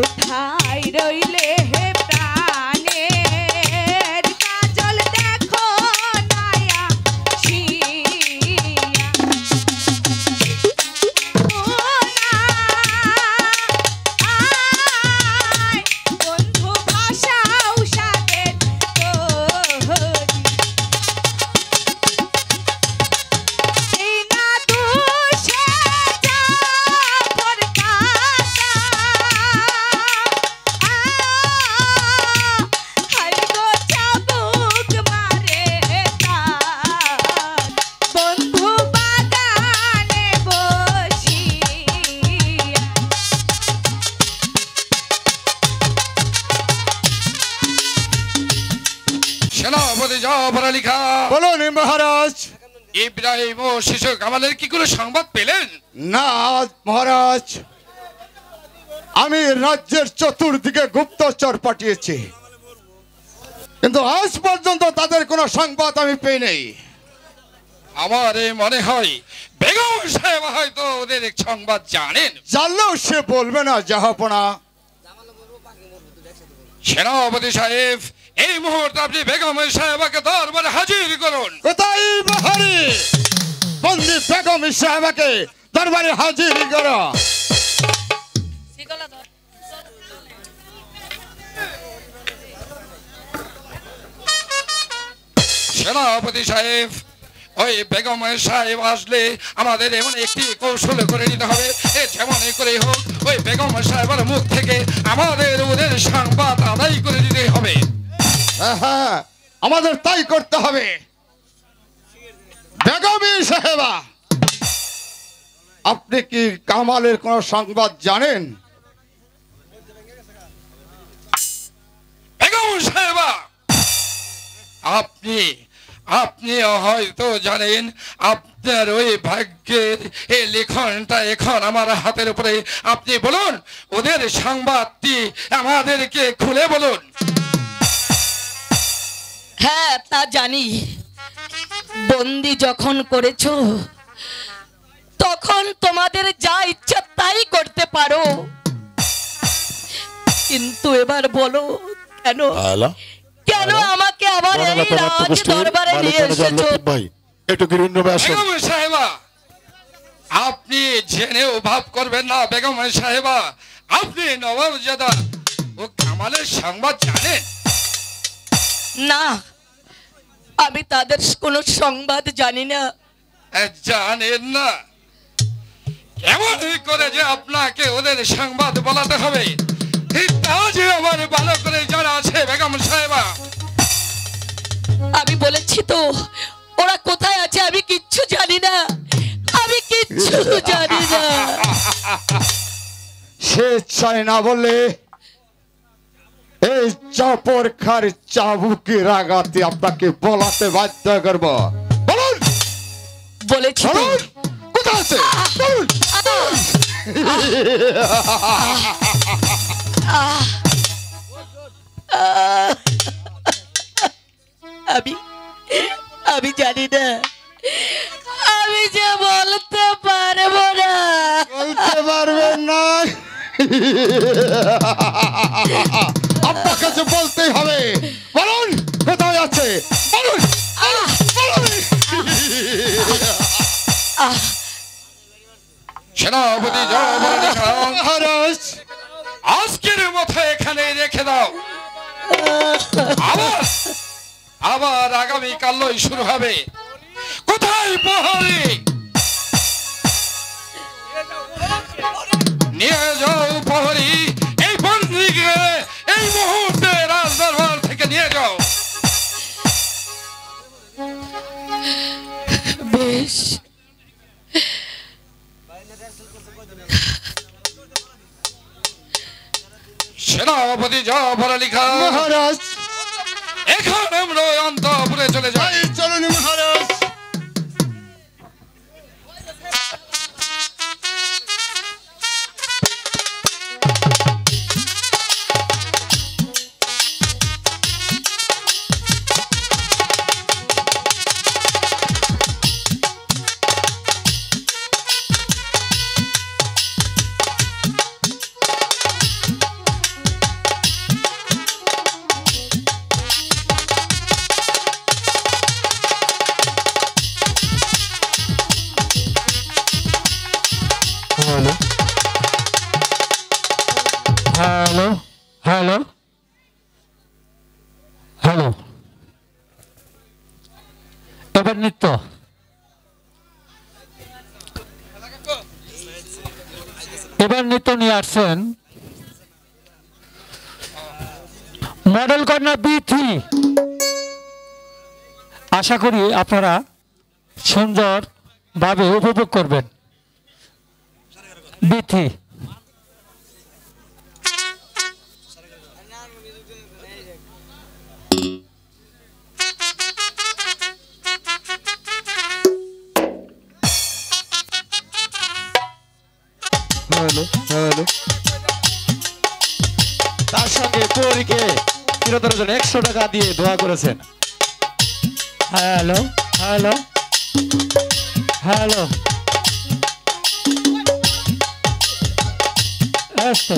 কোথায় রইলে হে প্রাণের কাজল দেখো নায়া শিয়া বন্ধু ভাষাও সাদের এই না দুষে জাফর কাকা হাই গো চাবুক মারে তার বন্ধু বাগানে বসিয়া সেনাপতি জাফর আলী খান বলুন মহারাজ। ইব্রাহিম ও শিশু কামালের কি কোনো সংবাদ পেলেন? না মহারাজ, আমি রাজ্যের চতুর্দিকে গুপ্তচর পাঠিয়েছি, কিন্তু আজ পর্যন্ত তাদের কোনো সংবাদ আমি পেয়ে নেই। আমার মনে হয় বেগম সাহেব হয়তো ওদের সংবাদ জানেন। জানলেও সে বলবে না জাহাপনা। সেনাপতি সাহেব, এই মুহূর্তে আপনি বেগম সাহেবকে দরবারে হাজির করুন। কোথায় বাহারি বন্দি বেগম সাহেবকে দরবারে হাজির করো। সেনাপতি সাহেব, ওই বেগম সাহেব আসলে আমাদের এমন একটি কৌশল করে নিতে হবে, যেমনই করে হোক ওই বেগম সাহেবের মুখ থেকে আমাদের ওদের সংবাদ আদায় করে দিতে হবে। হ্যাঁ, আমাদের তাই করতে হবে। বেগম সাহেবা, আপনি কি কামালের কোন সংবাদ জানেন? বেগম সাহেবা, আপনি হয়তো জানেন আপনার ওই ভাগ্যের এই লেখনটা এখন আমার হাতের উপরে। আপনি বলুন, ওদের সংবাদটি আমাদেরকে খুলে বলুন। হ্যাঁ, তা জানি। বন্দি যখন করেছো তখন তোমাদের যা ইচ্ছা তাই করতে পারো, কিন্তু এবার বলো কেন কেন আমাকে আবার এই রাজ দরবারে নিয়ে এসেছো? বেগম সাহেবা, আপনি জেনেও ভাব করবেন না। বেগম সাহেবা, আপনি নবাবজাদা ও কামালের সংবাদ জানেন? না, আমি তাদের কোনো সংবাদ জানি না। জানেন না? কেমন করে যে আপনাকে ওদের সংবাদ বলাতে হবে তা যে আমার ভালো করে জানা আছে বেগম সাহেবা। আমি বলেছি তো, ওরা কোথায় আছে আমি কিচ্ছু জানি না, আমি কিচ্ছু জানি না। সে চায় না বললে এই চাপর খার চাবুকের আঘাতে আপনাকে বলাতে বাধ্য করব। বলুন, বলেছি তো। বলুন, কোথায় আছে বলুন। আমি জানি না, আমি যে বলতে পারবো না। বলতে পারবেন না? আপনার কাছে বলতেই হবে। বলুন, কোথায় আছে বলুন, বলুন। সেনাপতি মহারাজ, আজকের মতো এখানে রেখে দাও। আবার আগামী কালই শুরু হবে। কোথায় প্রহরী? নিয়ে যাও প্রহরী, এই বন্দীকে এই মুহূর্তে রাজদরবার থেকে নিয়ে যাও। বেশ, সেনাপতি জাফর আলী খান মহারাজ, এখন আমরা অন্তঃপুরে চলে যাই। চলুন মহারাজ। হ্যালো হ্যালো হ্যালো, এবার নৃত্য। এবার নৃত্য নিয়ে আসছেন মডেল কন্যা B3। আশা করি আপনারা সুন্দরভাবে উপভোগ করবেন। B3 hello hello. তার সঙ্গে পরীকে চিরতরের জন্য 100 টাকা দিয়ে দোয়া করেছেন। হ্যালো হ্যালো হ্যালো, আচ্ছা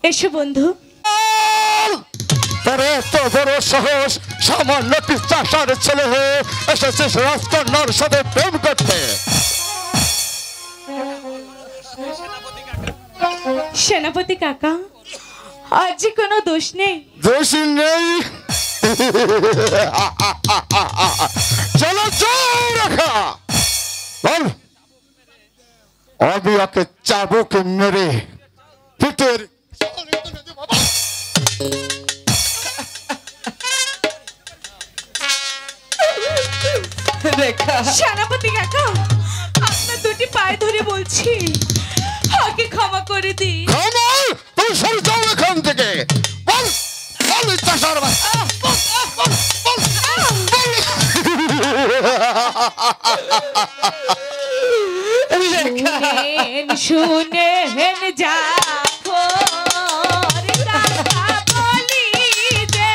এসো বন্ধু। তোর এত বড় সাহস, সামান্য একটি চাষার ছেলে হয়ে এসেছিস রাজকন্যার সাথে প্রেম করতে? সেনাপতি কাকা, আজ যে কোনো দোষ নেই। দোষ নেই? চলো রেখা, বল আমি ওকে চাবুক মেরে পিঠের সেনাপতি কাকা, আপনার দুটি পায়ে ধরে বলছি, আগে ক্ষমা করে দিন। তুমি সরে যাও এখান থেকে। বল বল চাষার শুনেন জাফর কাকা বলি যে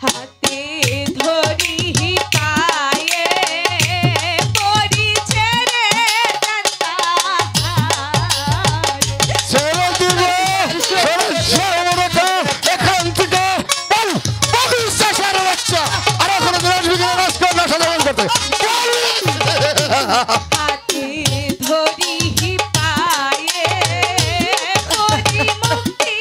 হাতে ধরি পায়ে পরিছে রে এখান থেকে আর এখন রাজকন্যা সাধারণ করতে হাতে ধরি পায়ে পরি মুক্তি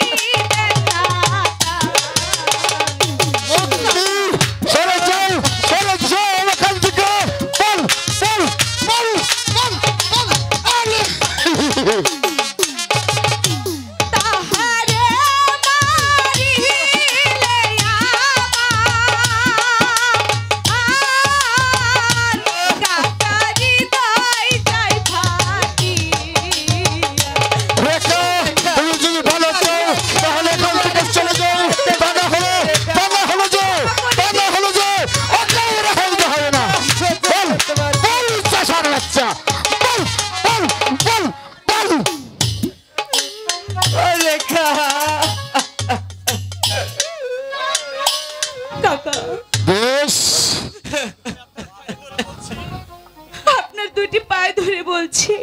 আপনার দুটি পায়ে ধরে বলছি,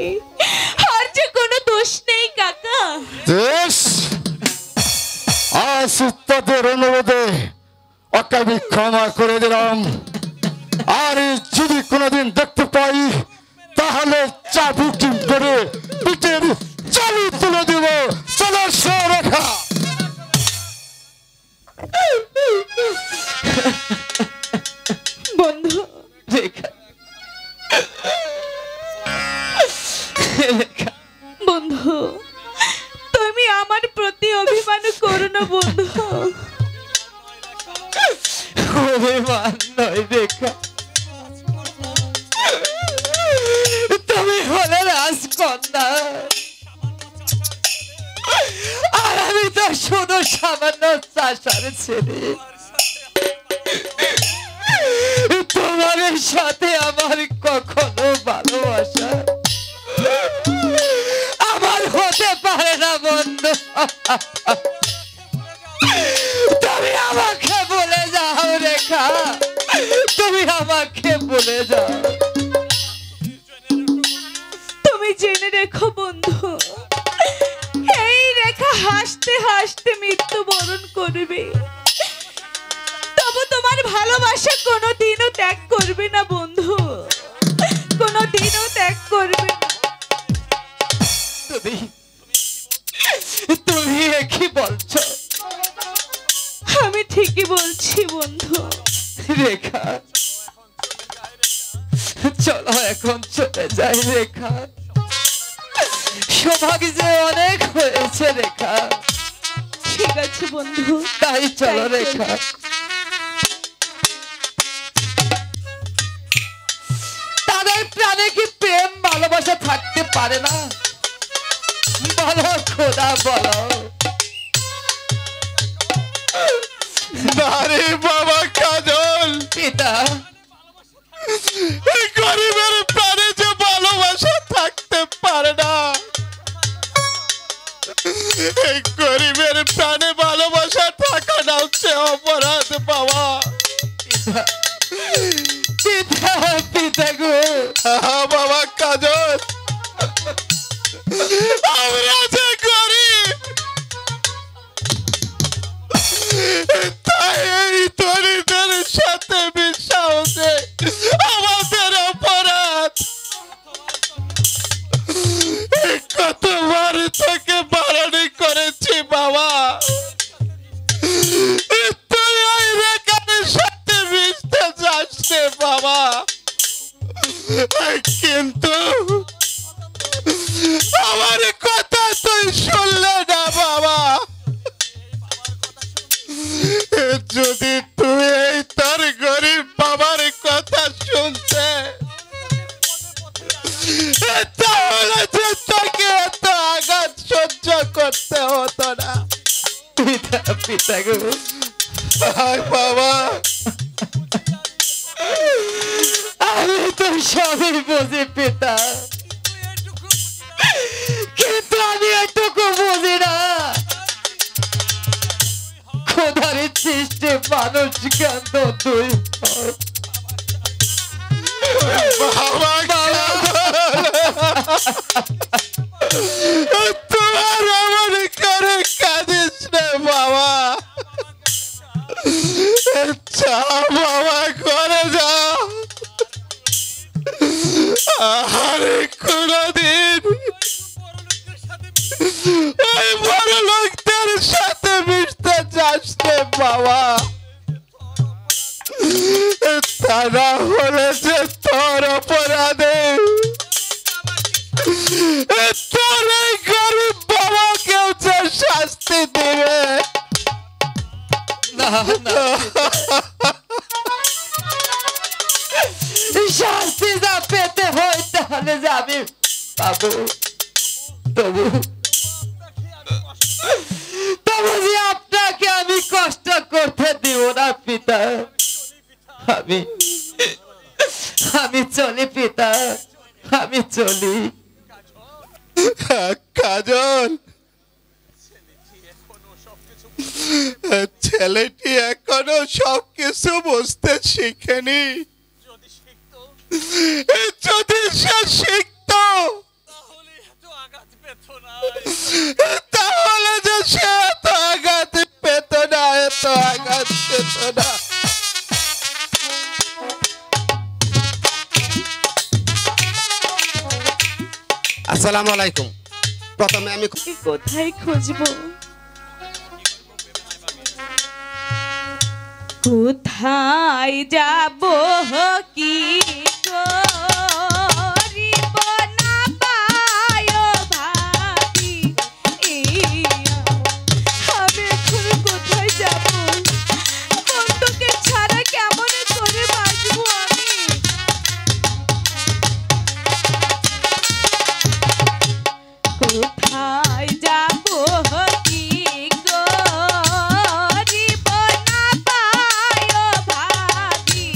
আর যে কোনো দোষ নেই কাকা। আজ তাদের অনুরোধে ওকে আমি ক্ষমা করে দিলাম। আর যদি কোনোদিন দেখতে পাই তাহলে চাবুকি করে পিঠের চালু তুলে দিব। চলো রেখা। বন্ধু, বন্ধু তুমি আমার প্রতি অভিমান করো না বন্ধু। অভিমান নয় রেখা, তুমি হলে রাজকন্যা আর আমি তো শুধু সামান্য চাষার ছেলে। তোমার সাথে আমার কখনো ভালোবাসা আমার হতে পারে না বন্ধু। তুমি আমাকে বলে যাও রেখা, তুমি আমাকে বলে যাও। তুমি জেনে রেখো বন্ধু, এই রেখা হাসতে হাসতে মৃত্যুবরণ করবে, তবু তোমার ভালোবাসা কোনোদিনও ত্যাগ করবে না বন্ধু, কোনোদিনও ত্যাগ করবে না। বৌদি তুমি কি বলছো? আমি ঠিকই বলছি বন্ধু। রেখা চলো এখন চলে যাই রেখা, সৌভাগ্য যে অনেক হয়েছে রেখা। ঠিক আছে বন্ধু, তাই চলো রেখা। তাদের প্রাণে কি প্রেম ভালোবাসা থাকতে পারে না? বলো খোদা বলো। আরে বাবা কাজল, পিতা এই গরিবের প্রাণে যে ভালোবাসা থাকতে পারে না, এই গরিবের প্রাণে ভালোবাসা থাকাটা হচ্ছে অপরাধ বাবা। পিতা পিতা গো। বাবা কাজল, আমরা যে গরিব তাই এই ধনীদের সাথে মিশা হচ্ছে আমাদের অপরাধ। কতবার থেকে বারণই করেছি বাবা, তুই ওই রেখার সাথে মিশতে যাস রে বাবা, কিন্তু আমার কথা তুই শুনলে না বাবা। যদি তুই এই তোর গরিব বাবার কথা শুনতে, তাহলে যে তোকে এত আঘাত সহ্য করতে হতো না। পিতা পিতা গো। বাবা আমি তো সবই বুঝি পিতা, কিন্তু আমি এটুকু বুঝি না খোদার সৃষ্টি মানুষ কেন দুই হয়। তোমার আমার করে কাঁদিস রে বাবা, যা বাবা ঘরে যা। আরে কোনদিন ওই বড় লোকদের সাথে মিশতে যাস রে বাবা, তারা হলে যে তোর অপরাধে তোর এই গরিব বাবাকেও যে শাস্তি দেবে। না না, শাস্তি যা পেতে হয় তাহলে যে আমি পাবো, তবু তবু যে আপনাকে আমি কষ্ট করতে দিব না পিতা। আমি চলি পিতা, আমি চলি। কাজল, ছেলেটি এখনো সবকিছু বুঝতে শিখেনি। যদি সে শিখত তাহলে যে সে এত আঘাত পেত না, এত আঘাত পেত না। আসসালামু আলাইকুম। প্রথমে আমি কোথায় খুঁজবো, কোথায় যাব কি করিব না পায় ভাবি, আমি এখন কোথায় যাব, বন্ধুকে ছাড়া কেমন করে বাঁচবো আমি। কোথায় যাব কি করিব না পায় ভাবি,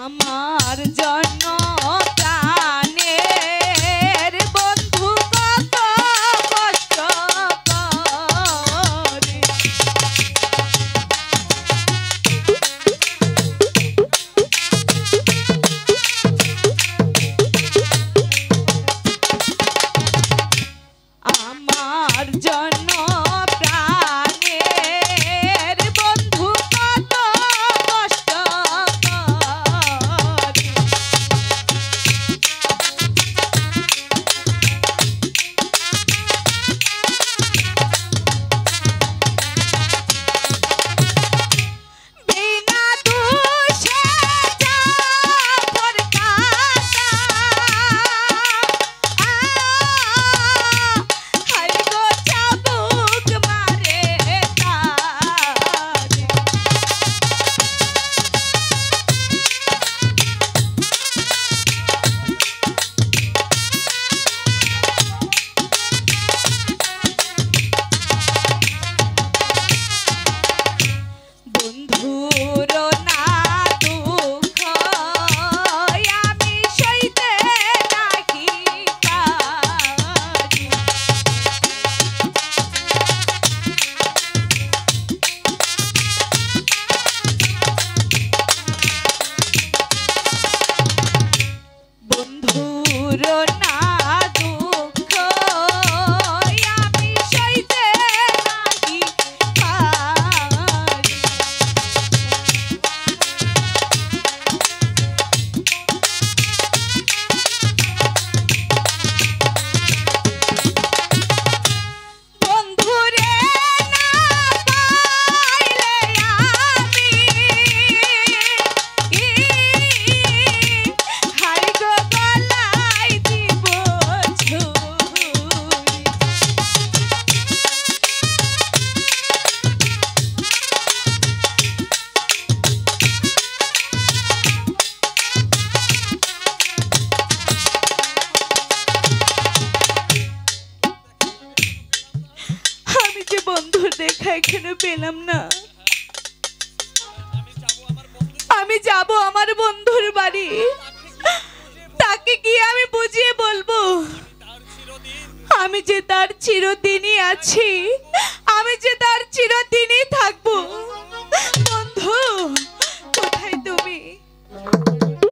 আমার জন্য প্রাণের বন্ধু কত কষ্ট করে আমার জন্য প্রাণের বন্ধু কত কষ্ট করে বিনা দোষে জাফর কাঁটা হাই গো চাবুক মারে তারে বন্ধুর না দুঃখ আমি সইতে নাহি পারি বন্ধুর না দুঃখ আমি সইতে নাহি পারি বন্ধুরে না পাইলে আমি হাই গো গলায় দিব ছুরি আমি যে বন্ধুর দেখা এখানে পেলাম না আমি যাব আমার বন্ধুর বাড়ি তাকে গিয়ে আমি বুঝিয়ে বলবো আমি যে তার চিরদিনই আছি আমি যে তার চিরদিনই থাকবো